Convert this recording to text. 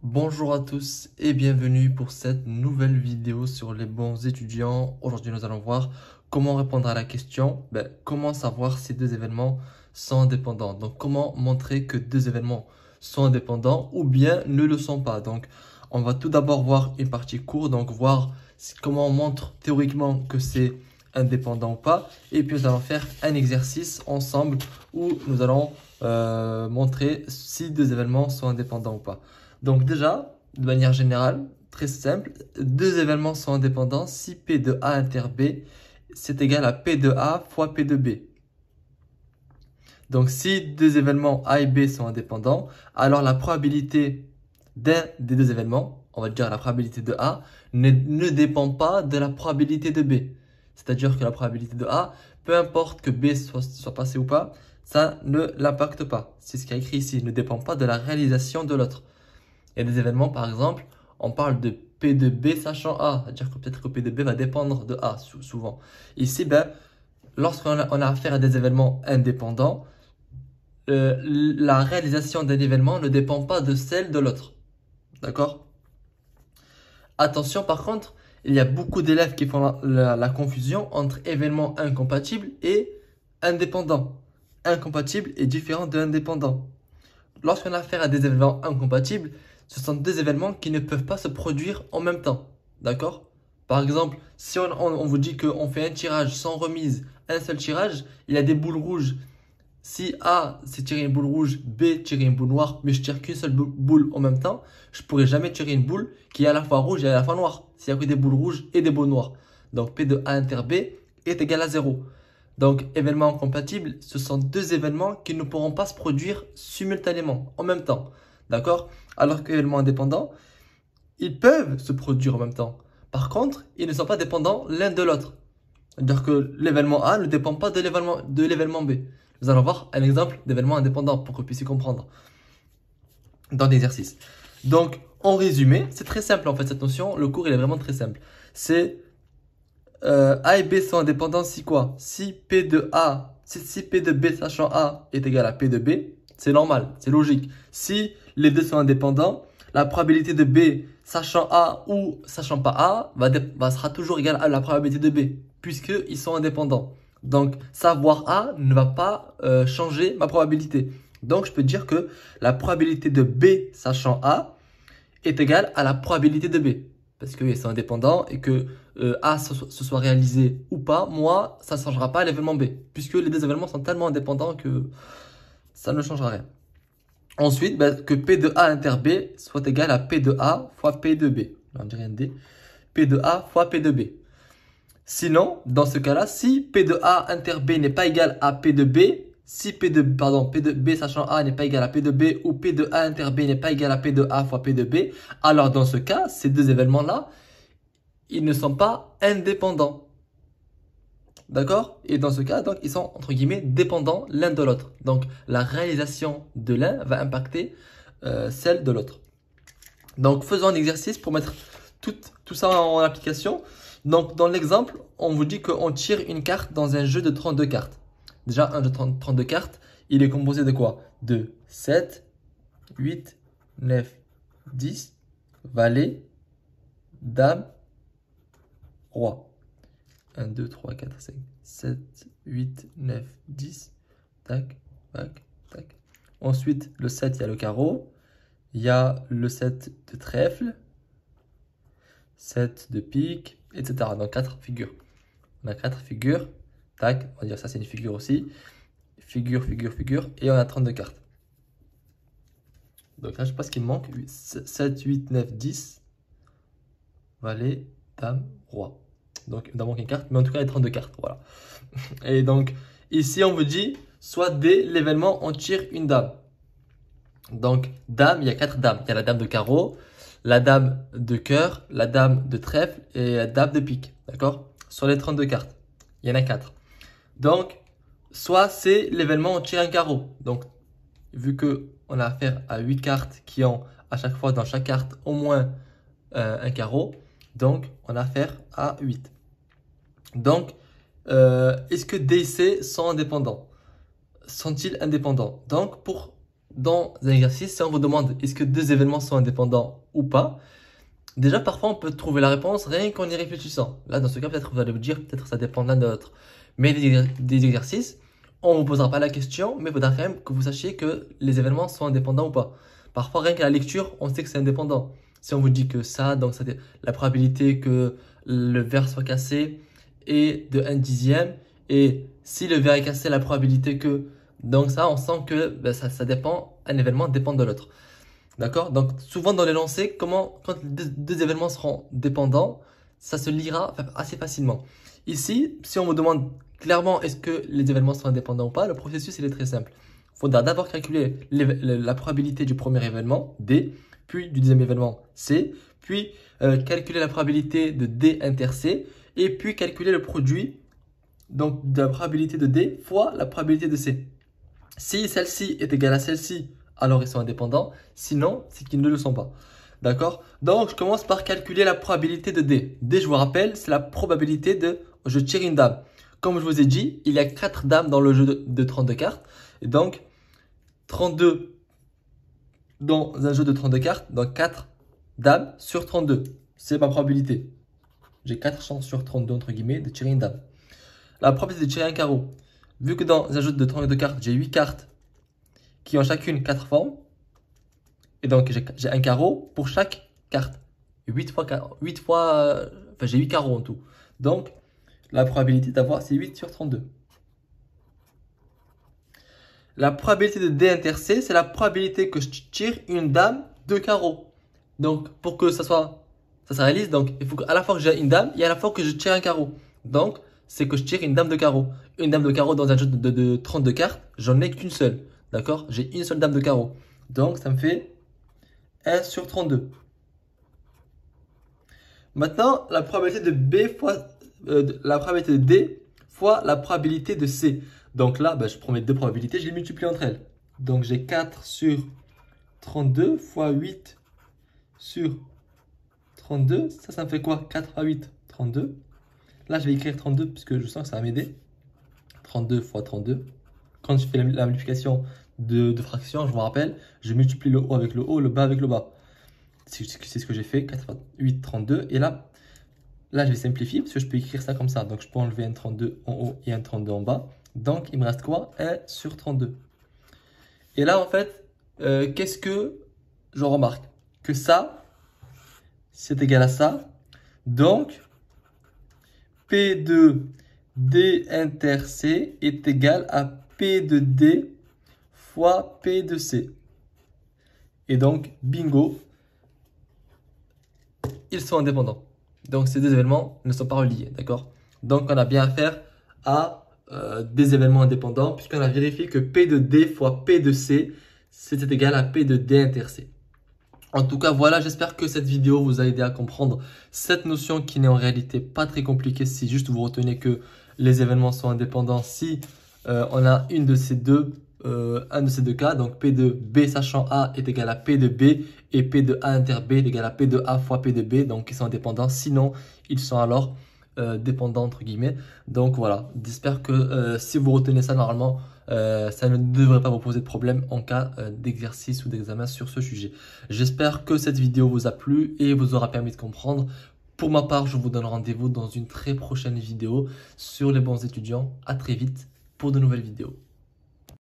Bonjour à tous et bienvenue pour cette nouvelle vidéo sur les bons étudiants. Aujourd'hui, nous allons voir comment répondre à la question, comment savoir si deux événements sont indépendants. Donc, comment montrer que deux événements sont indépendants ou bien ne le sont pas. Donc, on va tout d'abord voir une partie courte, donc voir comment on montre théoriquement que c'est indépendant ou pas. Et puis, nous allons faire un exercice ensemble où nous allons montrer si deux événements sont indépendants ou pas. Donc déjà, de manière générale, très simple, deux événements sont indépendants si P de A inter B c'est égal à P de A fois P de B. Donc si deux événements A et B sont indépendants, alors la probabilité d'un des deux événements, on va dire la probabilité de A, ne dépend pas de la probabilité de B. C'est-à-dire que la probabilité de A, peu importe que B soit passé ou pas, ça ne l'impacte pas. C'est ce qui est écrit ici, ne dépend pas de la réalisation de l'autre. Il y a des événements, par exemple, on parle de P de B sachant A, c'est-à-dire que peut-être que P de B va dépendre de A souvent. Ici, lorsqu'on a affaire à des événements indépendants, la réalisation d'un événement ne dépend pas de celle de l'autre. D'accord? Attention, par contre, il y a beaucoup d'élèves qui font la confusion entre événements incompatibles et indépendants. Incompatible est différent de indépendant. Lorsqu'on a affaire à des événements incompatibles, ce sont deux événements qui ne peuvent pas se produire en même temps. D'accord? Par exemple, si on vous dit qu'on fait un tirage sans remise, un seul tirage, il y a des boules rouges. Si A, c'est tirer une boule rouge, B, tirer une boule noire, mais je tire qu'une seule boule en même temps, je pourrais jamais tirer une boule qui est à la fois rouge et à la fois noire. S'il n'y a que des boules rouges et des boules noires. Donc P de A inter B est égal à 0. Donc, événements incompatibles, ce sont deux événements qui ne pourront pas se produire simultanément, en même temps. D'accord? Alors qu'événements indépendants, ils peuvent se produire en même temps. Par contre, ils ne sont pas dépendants l'un de l'autre. C'est-à-dire que l'événement A ne dépend pas de l'événement B. Nous allons voir un exemple d'événement indépendant pour que vous puissiez comprendre dans l'exercice. Donc, en résumé, c'est très simple en fait cette notion. Le cours, il est vraiment très simple. C'est A et B sont indépendants si quoi? Si P de B sachant A est égal à P de B, c'est normal, c'est logique. Si les deux sont indépendants, la probabilité de B sachant A ou sachant pas A sera toujours égale à la probabilité de B, puisqu'ils sont indépendants. Donc, savoir A ne va pas changer ma probabilité. Donc, je peux dire que la probabilité de B sachant A est égale à la probabilité de B. Parce qu'ils sont indépendants et que A se soit réalisé ou pas, moi, ça ne changera pas à l'événement B. Puisque les deux événements sont tellement indépendants que ça ne changera rien. Ensuite, que P de A inter B soit égal à P de A fois P de B. On dirait un D. P de A fois P de B. Sinon, dans ce cas-là, si P de A inter B n'est pas égal à P de B, si P de B sachant A n'est pas égal à P de B ou P de A inter B n'est pas égal à P de A fois P de B, alors dans ce cas, ces deux événements-là, ils ne sont pas indépendants. D'accord? Et dans ce cas, donc, ils sont, entre guillemets, dépendants l'un de l'autre. Donc, la réalisation de l'un va impacter celle de l'autre. Donc, faisons un exercice pour mettre tout ça en application. Donc, dans l'exemple, on vous dit qu'on tire une carte dans un jeu de 32 cartes. Déjà, un jeu de 32 cartes, il est composé de quoi? De 7, 8, 9, 10, valet, dame, roi. 1, 2, 3, 4, 5, 7, 8, 9, 10. Tac, tac, tac. Ensuite, le 7, il y a le carreau. Il y a le 7 de trèfle. 7 de pique, etc. Donc 4 figures. On a 4 figures. Tac, on va dire ça c'est une figure aussi. Figure, figure, figure. Et on a 32 cartes. Donc là, je sais pas ce qu'il me manque. 7, 8, 9, 10. Valet, dame, roi. Donc il me manque une carte, mais en tout cas il y a 32 cartes. Voilà. Et donc ici on vous dit, soit dès l'événement on tire une dame. Donc dame, il y a 4 dames. Il y a la dame de carreau, la dame de cœur, la dame de trèfle et la dame de pique. D'accord? Sur les 32 cartes, il y en a 4. Donc, soit c'est l'événement on tire un carreau. Donc, vu qu'on a affaire à 8 cartes qui ont à chaque fois dans chaque carte au moins un carreau, donc on a affaire à 8. Donc, est-ce que D et C sont indépendants? Sont-ils indépendants? Donc, pour dans un exercice, si on vous demande est-ce que deux événements sont indépendants ou pas, déjà parfois on peut trouver la réponse rien qu'en y réfléchissant. Là, dans ce cas, peut-être vous allez vous dire, peut-être ça dépend de l'un de l'autre. Mais des exercices, on ne vous posera pas la question, mais il faudra quand même que vous sachiez que les événements sont indépendants ou pas. Parfois, rien qu'à la lecture, on sait que c'est indépendant. Si on vous dit que ça, donc ça, la probabilité que le verre soit cassé est de 1/10. Et si le verre est cassé, la probabilité que... Donc ça, on sent que ben, ça dépend, un événement dépend de l'autre. D'accord? Donc souvent dans les lancers, quand deux événements seront dépendants, ça se lira assez facilement. Ici, si on vous demande clairement est-ce que les événements sont indépendants ou pas, le processus il est très simple. Il faudra d'abord calculer la probabilité du premier événement, D, puis du deuxième événement, C, puis calculer la probabilité de D inter C, et puis calculer le produit donc de la probabilité de D fois la probabilité de C. Si celle-ci est égale à celle-ci, alors ils sont indépendants. Sinon, c'est qu'ils ne le sont pas. D'accord? Donc, je commence par calculer la probabilité de D. D, je vous rappelle, c'est la probabilité de je tire une dame. Comme je vous ai dit, il y a 4 dames dans le jeu de 32 cartes. Et donc, 32 dans un jeu de 32 cartes, donc 4 dames sur 32. C'est ma probabilité. J'ai 4 chances sur 32, entre guillemets, de tirer une dame. La probabilité de tirer un carreau. Vu que dans un jeu de 32 cartes, j'ai 8 cartes qui ont chacune 4 formes. Et donc, j'ai un carreau pour chaque carte. 8 fois, j'ai 8 carreaux en tout. Donc, la probabilité d'avoir, c'est 8 sur 32. La probabilité de D inter C, c'est la probabilité que je tire une dame de carreau. Donc, pour que ça se réalise, donc, il faut qu'à la fois que j'ai une dame et à la fois que je tire un carreau. Donc, c'est que je tire une dame de carreau. Une dame de carreau dans un jeu de 32 cartes, j'en ai qu'une seule. D'accord? J'ai une seule dame de carreau. Donc, ça me fait 1 sur 32. Maintenant, la probabilité de B fois la probabilité de D fois la probabilité de C. Donc là, je prends mes deux probabilités, je les multiplie entre elles. Donc j'ai 4 sur 32 fois 8 sur 32. Ça me fait quoi? 4 fois 8, 32. Là, je vais écrire 32 puisque je sens que ça va m'aider. 32 fois 32. Quand je fais la multiplication de fractions, je vous rappelle, je multiplie le haut avec le haut, le bas avec le bas. C'est ce que j'ai fait, 4 fois 8, 32. Et là, je vais simplifier parce que je peux écrire ça comme ça. Donc, je peux enlever un 32 en haut et un 32 en bas. Donc, il me reste quoi? 1 sur 32. Et là, en fait, qu'est-ce que je remarque? Que ça, c'est égal à ça. Donc, P de D inter C est égal à P de D fois P de C. Et donc, bingo, ils sont indépendants. Donc, ces deux événements ne sont pas reliés, d'accord? Donc, on a bien affaire à des événements indépendants puisqu'on a vérifié que P de D fois P de C, c'était égal à P de D inter C. En tout cas, voilà, j'espère que cette vidéo vous a aidé à comprendre cette notion qui n'est en réalité pas très compliquée si juste vous retenez que les événements sont indépendants si on a un de ces deux cas. Donc, P de B sachant A est égal à P de B et P de A inter B est égal à P de A fois P de B. Donc, ils sont indépendants. Sinon, ils sont alors dépendants entre guillemets. Donc, voilà. J'espère que si vous retenez ça normalement, ça ne devrait pas vous poser de problème en cas d'exercice ou d'examen sur ce sujet. J'espère que cette vidéo vous a plu et vous aura permis de comprendre. Pour ma part, je vous donne rendez-vous dans une très prochaine vidéo sur les bons étudiants. À très vite pour de nouvelles vidéos.